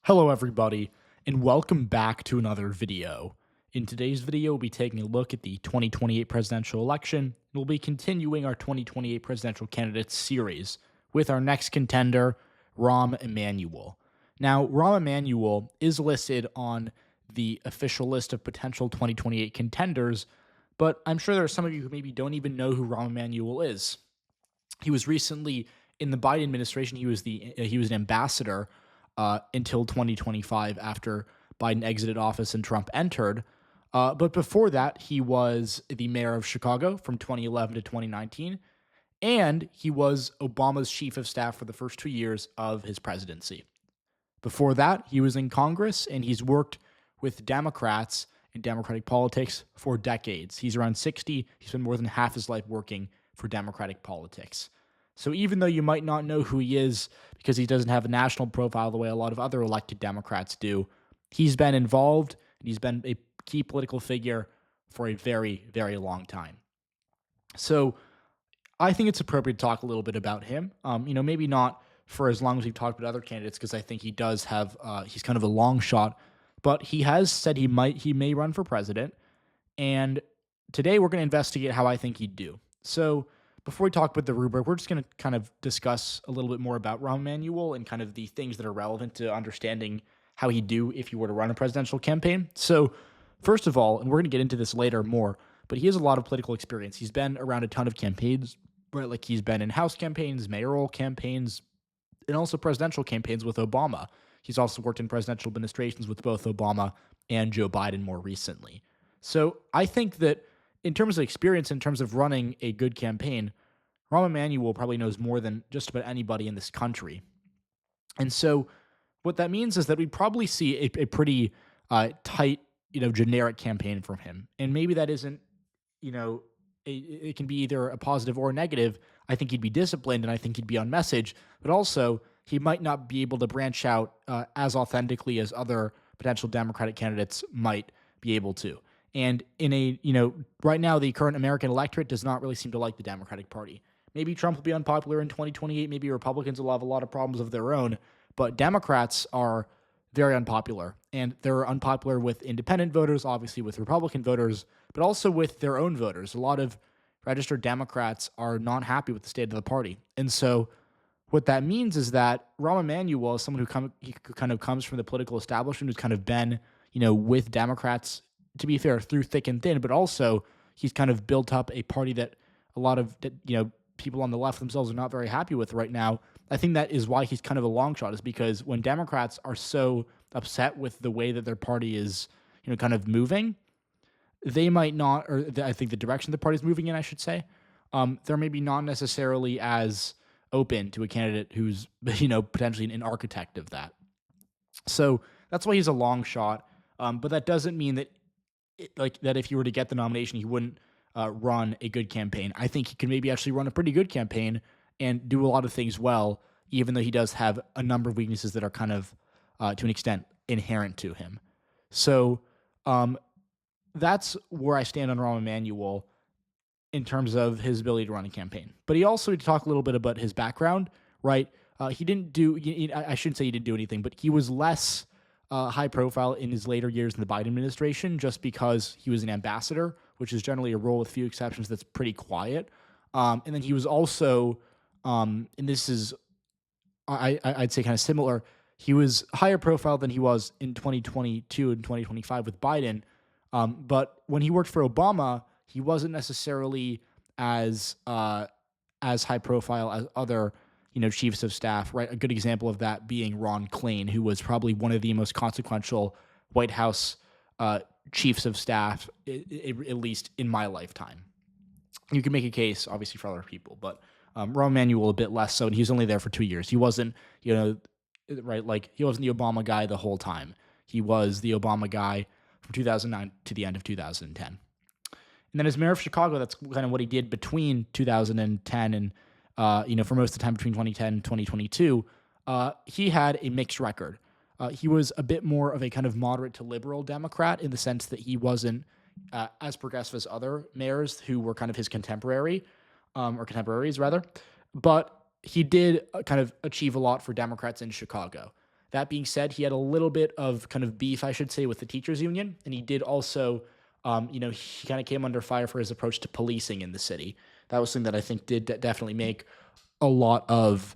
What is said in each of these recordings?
Hello everybody, and welcome back to another video. In today's video, we'll be taking a look at the 2028 presidential election, and we'll be continuing our 2028 presidential candidates series with our next contender, Rahm Emanuel. Now, Rahm Emanuel is listed on the official list of potential 2028 contenders, but I'm sure there are some of you who maybe don't even know who Rahm Emanuel is. He was recently in the Biden administration. He was an ambassador until 2025 after Biden exited office and Trump entered. But before that, he was the mayor of Chicago from 2011 to 2019, and he was Obama's chief of staff for the first 2 years of his presidency. Before that, he was in Congress, and he's worked with Democrats in Democratic politics for decades. He's around 60. He spent more than half his life working for Democratic politics. So even though you might not know who he is because he doesn't have a national profile the way a lot of other elected Democrats do, he's been involved and he's been a key political figure for a very, very long time. So I think it's appropriate to talk a little bit about him. Maybe not for as long as we've talked about other candidates, because I think he does have he's kind of a long shot, but he has said he may run for president. And today we're going to investigate how I think he'd do. So before we talk about the rubric, we're just going to kind of discuss a little bit more about Rahm Emanuel and kind of the things that are relevant to understanding how he'd do if he were to run a presidential campaign. So first of all, and we're going to get into this later more, but he has a lot of political experience. He's been around a ton of campaigns, right? Like he's been in House campaigns, mayoral campaigns, and also presidential campaigns with Obama. He's also worked in presidential administrations with both Obama and Joe Biden more recently. So I think that in terms of experience, in terms of running a good campaign, Rahm Emanuel probably knows more than just about anybody in this country. And so what that means is that we probably see a pretty tight, generic campaign from him. And maybe that isn't, it can be either a positive or a negative. I think he'd be disciplined and I think he'd be on message, but also he might not be able to branch out as authentically as other potential Democratic candidates might be able to. And right now, the current American electorate does not really seem to like the Democratic Party. Maybe Trump will be unpopular in 2028. Maybe Republicans will have a lot of problems of their own. But Democrats are very unpopular. And they're unpopular with independent voters, obviously with Republican voters, but also with their own voters. A lot of registered Democrats are not happy with the state of the party. And so what that means is that Rahm Emanuel is someone who kind of comes from the political establishment, who's kind of been, with Democrats, to be fair, through thick and thin, but also he's kind of built up a party that a lot of people on the left themselves are not very happy with right now. I think that is why he's kind of a long shot, is because when Democrats are so upset with the way that their party is, kind of moving, they might not, or I think the direction the party is moving in, I should say, they're maybe not necessarily as open to a candidate who's, potentially an architect of that. So that's why he's a long shot. But that doesn't mean that that if he were to get the nomination, he wouldn't run a good campaign. I think he could maybe actually run a pretty good campaign and do a lot of things well, even though he does have a number of weaknesses that are kind of, to an extent, inherent to him. So that's where I stand on Rahm Emanuel in terms of his ability to run a campaign. But he also, to talk a little bit about his background, right? He didn't do, I shouldn't say he didn't do anything, but he was less high profile in his later years in the Biden administration, just because he was an ambassador, which is generally a role with few exceptions that's pretty quiet. And then he was also, and this is, I'd say kind of similar, he was higher profile than he was in 2022 and 2025 with Biden. But when he worked for Obama, he wasn't necessarily as high profile as other chiefs of staff, right? A good example of that being Ron Klain, who was probably one of the most consequential White House chiefs of staff, at least in my lifetime. You can make a case, obviously, for other people, but Rahm Emanuel a bit less so, and he was only there for 2 years. He wasn't, right, like he wasn't the Obama guy the whole time. He was the Obama guy from 2009 to the end of 2010. And then as mayor of Chicago, that's kind of what he did between 2010 and for most of the time between 2010 and 2022, he had a mixed record. He was a bit more of a kind of moderate to liberal Democrat in the sense that he wasn't as progressive as other mayors who were kind of his contemporaries rather. But he did kind of achieve a lot for Democrats in Chicago. That being said, he had a little bit of kind of beef, I should say, with the teachers union, and he did also, he kind of came under fire for his approach to policing in the city. That was something that I think did definitely make a lot of,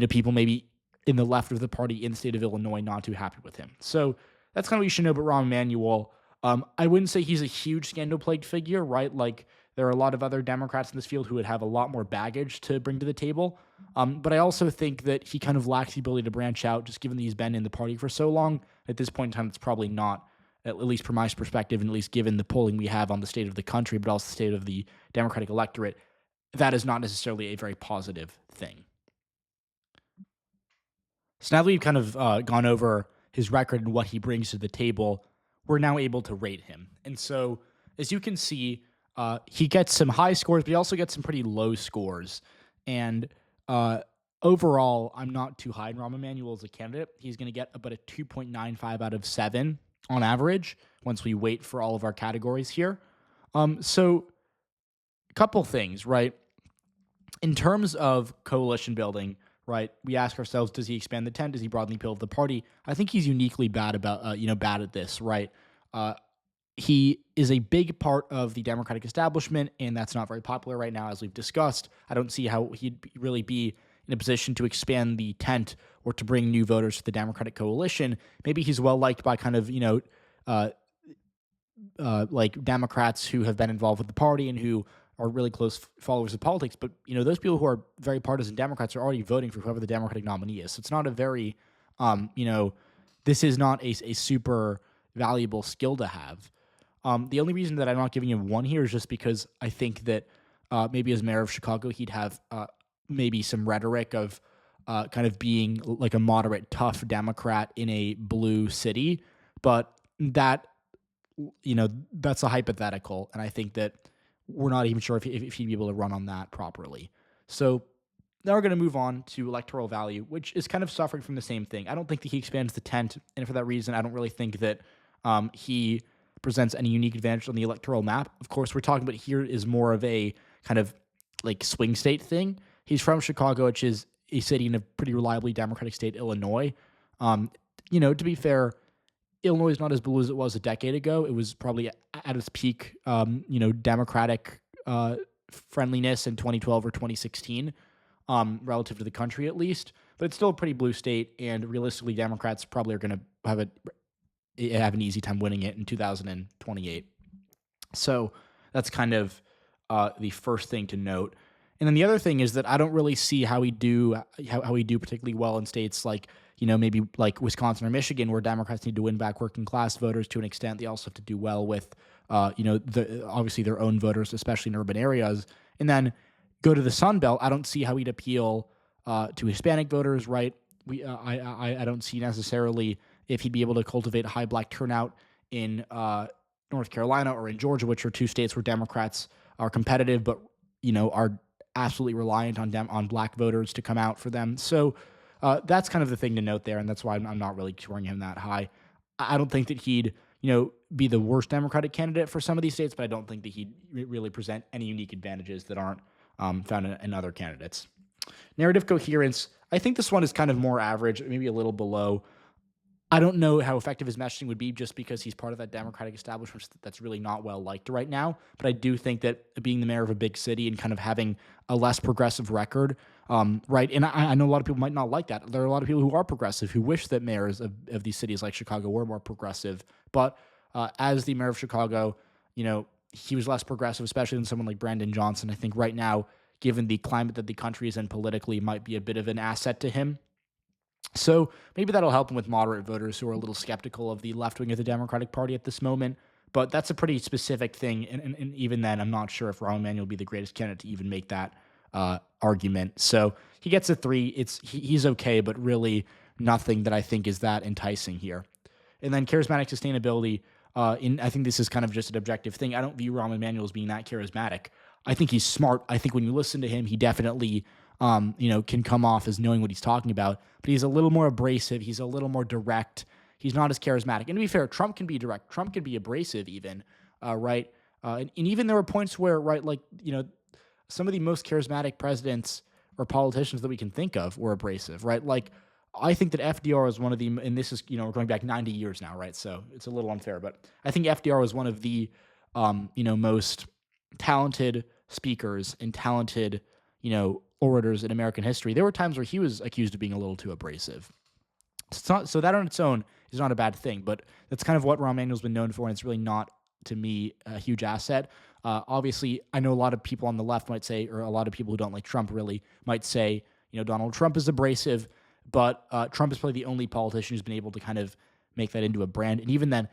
people maybe in the left of the party in the state of Illinois not too happy with him. So that's kind of what you should know about Rahm Emanuel. I wouldn't say he's a huge scandal-plagued figure, right? Like, there are a lot of other Democrats in this field who would have a lot more baggage to bring to the table. But I also think that he kind of lacks the ability to branch out, just given that he's been in the party for so long. At this point in time, it's probably not, at least from my perspective, and at least given the polling we have on the state of the country, but also the state of the Democratic electorate, that is not necessarily a very positive thing. So now that we've kind of gone over his record and what he brings to the table, we're now able to rate him. And so, as you can see, he gets some high scores, but he also gets some pretty low scores. And overall, I'm not too high in Rahm Emanuel as a candidate. He's going to get about a 2.95 out of 7 on average once we wait for all of our categories here. So, a couple things, right? In terms of coalition building, right, we ask ourselves, does he expand the tent? Does he broaden the appeal of the party? I think he's uniquely bad at this, right? He is a big part of the Democratic establishment, and that's not very popular right now, as we've discussed. I don't see how he'd really be in a position to expand the tent or to bring new voters to the Democratic coalition. Maybe he's well-liked by kind of, like Democrats who have been involved with the party and who are really close followers of politics. But, those people who are very partisan Democrats are already voting for whoever the Democratic nominee is. So it's not a very, this is not a super valuable skill to have. The only reason that I'm not giving him 1 here is just because I think that maybe as mayor of Chicago, he'd have maybe some rhetoric of kind of being like a moderate, tough Democrat in a blue city. But that, that's a hypothetical. And I think that we're not even sure if he'd be able to run on that properly. So now we're going to move on to electoral value, which is kind of suffering from the same thing. I don't think that he expands the tent. And for that reason, I don't really think that he presents any unique advantage on the electoral map. Of course, we're talking about here is more of a kind of like swing state thing. He's from Chicago, which is a city in a pretty reliably Democratic state, Illinois. To be fair, Illinois is not as blue as it was a decade ago. It was probably at its peak, Democratic friendliness in 2012 or 2016, relative to the country at least. But it's still a pretty blue state, and realistically, Democrats probably are going to have an easy time winning it in 2028. So that's kind of the first thing to note. And then the other thing is that I don't really see how we do particularly well in states like, maybe like Wisconsin or Michigan, where Democrats need to win back working class voters to an extent. They also have to do well with, obviously their own voters, especially in urban areas. And then go to the Sun Belt. I don't see how he'd appeal to Hispanic voters, right? I don't see necessarily if he'd be able to cultivate a high black turnout in North Carolina or in Georgia, which are two states where Democrats are competitive, but are absolutely reliant on black voters to come out for them. So that's kind of the thing to note there, and that's why I'm not really scoring him that high. I don't think that he'd be the worst Democratic candidate for some of these states, but I don't think that he'd really present any unique advantages that aren't found in other candidates. Narrative coherence, I think this one is kind of more average, maybe a little below. I don't know how effective his messaging would be just because he's part of that Democratic establishment that's really not well liked right now. But I do think that being the mayor of a big city and kind of having a less progressive record, right? And I know a lot of people might not like that. There are a lot of people who are progressive who wish that mayors of these cities like Chicago were more progressive. But as the mayor of Chicago, he was less progressive, especially than someone like Brandon Johnson. I think right now, given the climate that the country is in politically, might be a bit of an asset to him. So maybe that'll help him with moderate voters who are a little skeptical of the left wing of the Democratic Party at this moment. But that's a pretty specific thing. And even then, I'm not sure if Rahm Emanuel will be the greatest candidate to even make that argument. So he gets a 3. He's okay, but really nothing that I think is that enticing here. And then charismatic sustainability. I think this is kind of just an objective thing. I don't view Rahm Emanuel as being that charismatic. I think he's smart. I think when you listen to him, he definitely can come off as knowing what he's talking about, but he's a little more abrasive. He's a little more direct. He's not as charismatic. And to be fair, Trump can be direct. Trump can be abrasive even, right? And even there were points where, right, like, some of the most charismatic presidents or politicians that we can think of were abrasive, right? Like, I think that FDR is one of the, and this is, we're going back 90 years now, right? So it's a little unfair, but I think FDR was one of the, most talented speakers and talented, orators in American history. There were times where he was accused of being a little too abrasive. So that on its own is not a bad thing, but that's kind of what Rahm Emanuel's been known for, and it's really not, to me, a huge asset. Obviously, I know a lot of people on the left might say, or a lot of people who don't like Trump really might say, Donald Trump is abrasive, but Trump is probably the only politician who's been able to kind of make that into a brand. And even then,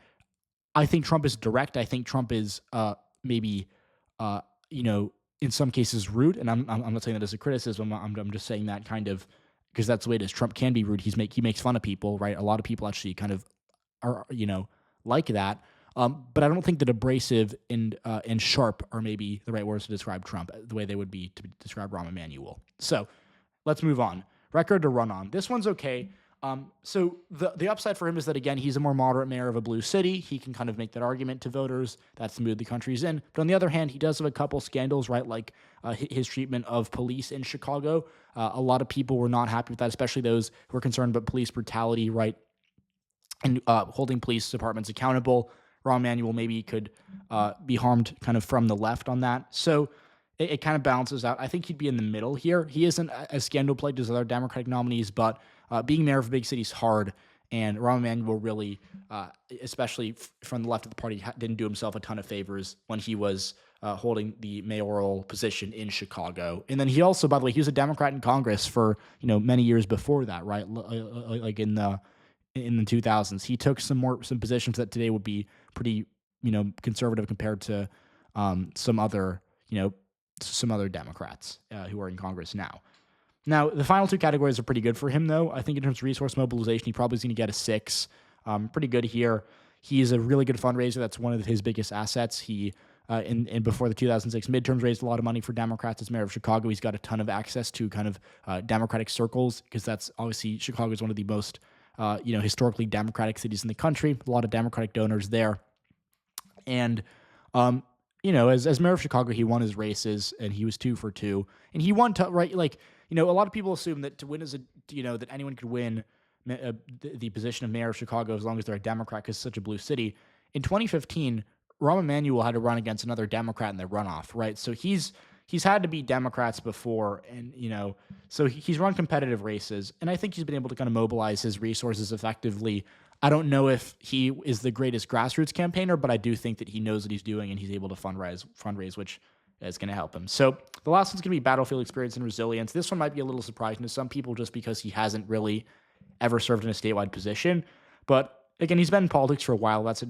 I think Trump is direct. I think Trump is maybe, in some cases rude. And I'm not saying that as a criticism. I'm just saying that kind of because that's the way it is. Trump can be rude. He makes fun of people, right? A lot of people actually kind of are, like that. But I don't think that abrasive and sharp are maybe the right words to describe Trump, the way they would be to describe Rahm Emanuel. So let's move on. Record to run on. This one's okay. So the upside for him is that, again, he's a more moderate mayor of a blue city. He can kind of make that argument to voters. That's the mood the country's in. But on the other hand, he does have a couple scandals, right? Like his treatment of police in Chicago. A lot of people were not happy with that, especially those who were concerned about police brutality, right? And holding police departments accountable. Rahm Emanuel maybe could be harmed kind of from the left on that. So it kind of balances out. I think he'd be in the middle here. He isn't as scandal-plagued as other Democratic nominees, but being mayor of a big city is hard, and Rahm Emanuel really, especially from the left of the party, didn't do himself a ton of favors when he was holding the mayoral position in Chicago. And then he also, by the way, he was a Democrat in Congress for many years before that, right? Like in the 2000s, he took some positions that today would be pretty conservative compared to some other Democrats who are in Congress now. Now, the final two categories are pretty good for him, though. I think in terms of resource mobilization, he probably is going to get a 6. Pretty good here. He is a really good fundraiser. That's one of his biggest assets. He, and before the 2006 midterms, raised a lot of money for Democrats as mayor of Chicago. He's got a ton of access to kind of Democratic circles, because that's obviously Chicago is one of the most historically Democratic cities in the country. A lot of Democratic donors there. And as mayor of Chicago, he won his races, and he was 2 for 2, and he won right. Like a lot of people assume that to win as that anyone could win the position of mayor of Chicago as long as they're a Democrat, because it's such a blue city. In 2015, Rahm Emanuel had to run against another Democrat in the runoff, right? So he's had to beat Democrats before, and so he's run competitive races, and I think he's been able to kind of mobilize his resources effectively. I don't know if he is the greatest grassroots campaigner, but I do think that he knows what he's doing, and he's able to fundraise, which is going to help him. So the last one's going to be battlefield experience and resilience. This one might be a little surprising to some people just because he hasn't really ever served in a statewide position. But again, he's been in politics for a while. That's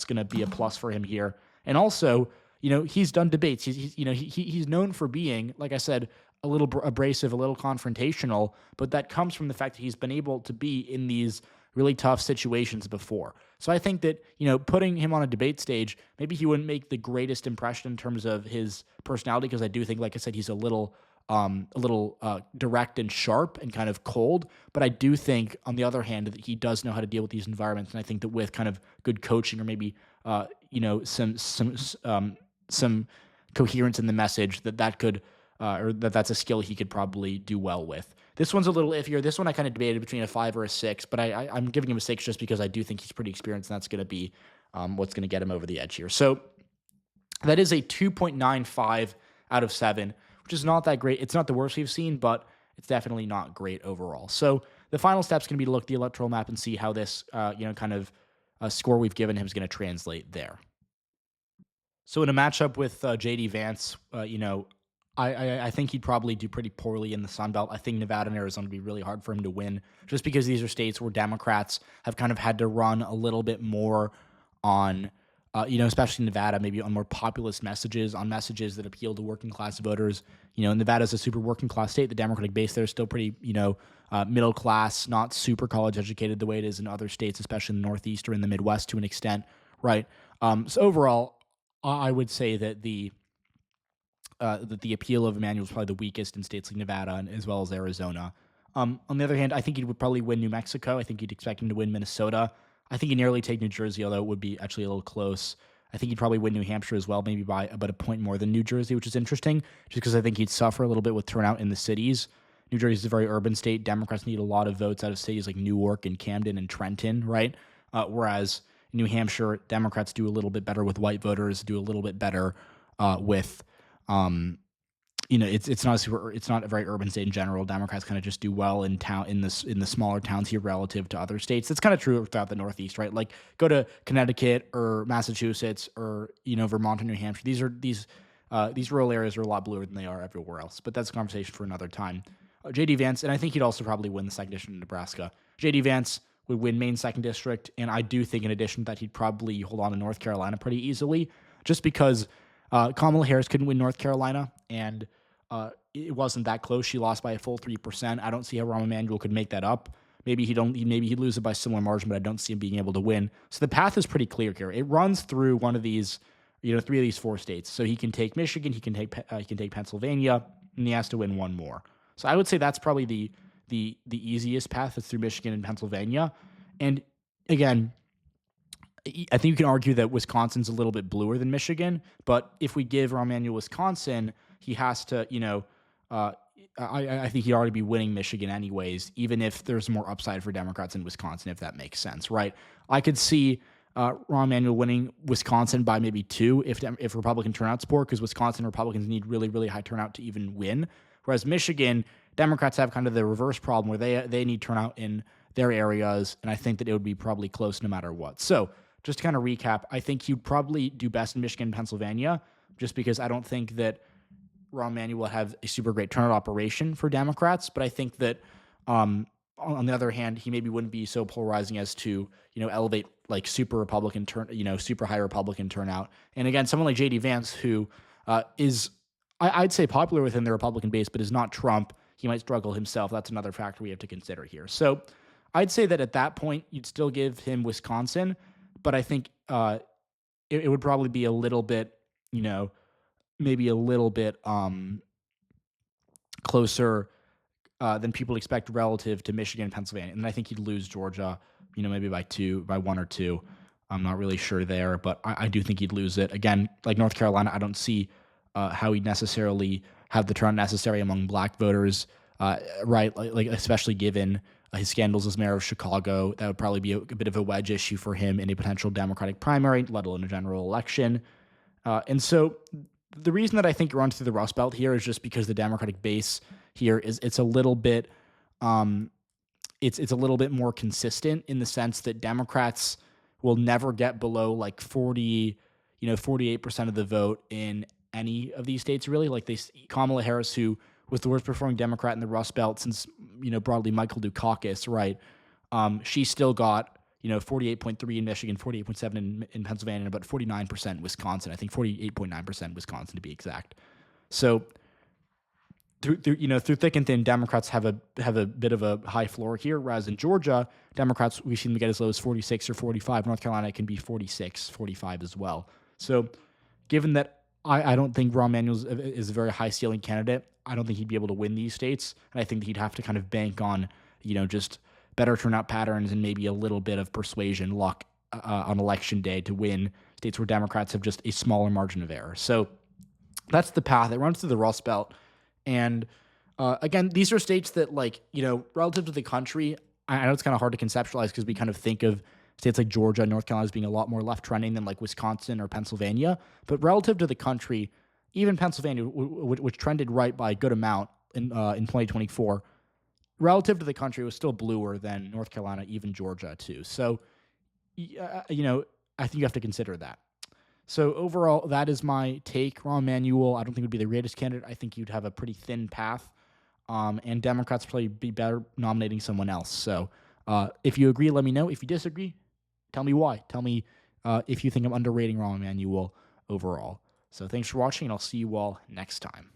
going to be a plus for him here. And also, he's done debates. He's known for being, like I said, a little abrasive, a little confrontational, but that comes from the fact that he's been able to be in these really tough situations before. So I think that, putting him on a debate stage, maybe he wouldn't make the greatest impression in terms of his personality, because I do think, like I said, he's a little direct and sharp and kind of cold. But I do think, on the other hand, that he does know how to deal with these environments. And I think that with kind of good coaching, or maybe, some coherence in the message, that could, or that's a skill he could probably do well with. This one's a little iffier. This one I kind of debated between a 5 or a 6, but I'm giving him a 6 just because I do think he's pretty experienced, and that's going to be what's going to get him over the edge here. So that is a 2.95 out of 7, which is not that great. It's not the worst we've seen, but it's definitely not great overall. So the final step's going to be to look at the electoral map and see how this, kind of score we've given him is going to translate there. So in a matchup with J.D. Vance, I think he'd probably do pretty poorly in the Sun Belt. I think Nevada and Arizona would be really hard for him to win, just because these are states where Democrats have kind of had to run a little bit more on, especially Nevada, maybe on more populist messages, on messages that appeal to working class voters. Nevada's a super working class state. The Democratic base there is still pretty, middle class, not super college educated the way it is in other states, especially in the Northeast or in the Midwest to an extent, right? So overall, I would say that the appeal of Emanuel is probably the weakest in states like Nevada and as well as Arizona. On the other hand, I think he would probably win New Mexico. I think you'd expect him to win Minnesota. I think he'd nearly take New Jersey, although it would be actually a little close. I think he'd probably win New Hampshire as well, maybe by about a point more than New Jersey, which is interesting, just because I think he'd suffer a little bit with turnout in the cities. New Jersey is a very urban state. Democrats need a lot of votes out of cities like Newark and Camden and Trenton, right? Whereas in New Hampshire, Democrats do a little bit better with white voters, do a little bit better with it's not a very urban state in general. Democrats kind of just do well in the smaller towns here relative to other states. That's kind of true throughout the Northeast, right? Like go to Connecticut or Massachusetts or Vermont and New Hampshire. These rural areas are a lot bluer than they are everywhere else. But that's a conversation for another time. J.D. Vance, and I think he'd also probably win the 2nd district in Nebraska. J.D. Vance would win Maine's 2nd district, and I do think in addition to that he'd probably hold on to North Carolina pretty easily, just because Kamala Harris couldn't win North Carolina, and it wasn't that close. She lost by a full 3%. I don't see how Rahm Emanuel could make that up. Maybe he'd lose it by a similar margin, but I don't see him being able to win. So the path is pretty clear here. It runs through one of these, 3 of these 4 states. So he can take Michigan, he can take Pennsylvania, and he has to win one more. So I would say that's probably the easiest path is through Michigan and Pennsylvania. And again, I think you can argue that Wisconsin's a little bit bluer than Michigan, but if we give Rahm Emanuel Wisconsin, he has to, I think he'd already be winning Michigan anyways, even if there's more upside for Democrats in Wisconsin, if that makes sense, right? I could see Rahm Emanuel winning Wisconsin by maybe 2 if Republican turnout's poor, because Wisconsin Republicans need really, really high turnout to even win. Whereas Michigan, Democrats have kind of the reverse problem where they need turnout in their areas, and I think that it would be probably close no matter what. So just to kind of recap, I think he'd probably do best in Michigan and Pennsylvania, just because I don't think that Rahm Emanuel will have a super great turnout operation for Democrats, but I think that on the other hand, he maybe wouldn't be so polarizing as to elevate like super high Republican turnout. And again, someone like J.D. Vance, who is I'd say popular within the Republican base, but is not Trump. He might struggle himself. That's another factor we have to consider here. So I'd say that at that point, you'd still give him Wisconsin, but I think it would probably be a little bit, maybe a little bit closer than people expect relative to Michigan and Pennsylvania. And I think he'd lose Georgia, maybe by 1 or 2. I'm not really sure there, but I do think he'd lose it. Again, like North Carolina, I don't see how he'd necessarily have the turnout necessary among black voters, right? Like especially given his scandals as mayor of Chicago. That would probably be a bit of a wedge issue for him in a potential Democratic primary, let alone a general election. And so the reason that I think it runs through the Rust Belt here is just because the Democratic base here it's a little bit it's a little bit more consistent in the sense that Democrats will never get below like 48% of the vote in any of these states, really. Like Kamala Harris, who was the worst performing Democrat in the Rust Belt since, broadly Michael Dukakis, right? She still got, 48.3 in Michigan, 48.7 in Pennsylvania, but 49% in Wisconsin. I think 48.9% Wisconsin to be exact. So through thick and thin, Democrats have a bit of a high floor here, whereas in Georgia, Democrats, we've seen them get as low as 46 or 45. North Carolina can be 46, 45 as well. So given that I don't think Rahm Emanuel is a very high ceiling candidate, I don't think he'd be able to win these states, and I think that he'd have to kind of bank on, just better turnout patterns and maybe a little bit of persuasion luck on election day to win states where Democrats have just a smaller margin of error. So that's the path. It runs through the Rust Belt. And again, these are states that, relative to the country, I know it's kind of hard to conceptualize because we kind of think of states like Georgia and North Carolina as being a lot more left trending than like Wisconsin or Pennsylvania. But relative to the country, even Pennsylvania, which trended right by a good amount in 2024, relative to the country, it was still bluer than North Carolina, even Georgia too. So, I think you have to consider that. So overall, that is my take. Rahm Emanuel, I don't think would be the greatest candidate. I think you'd have a pretty thin path, and Democrats probably be better nominating someone else. So if you agree, let me know. If you disagree, tell me why. Tell me if you think I'm underrating Rahm Emanuel overall. So thanks for watching, and I'll see you all next time.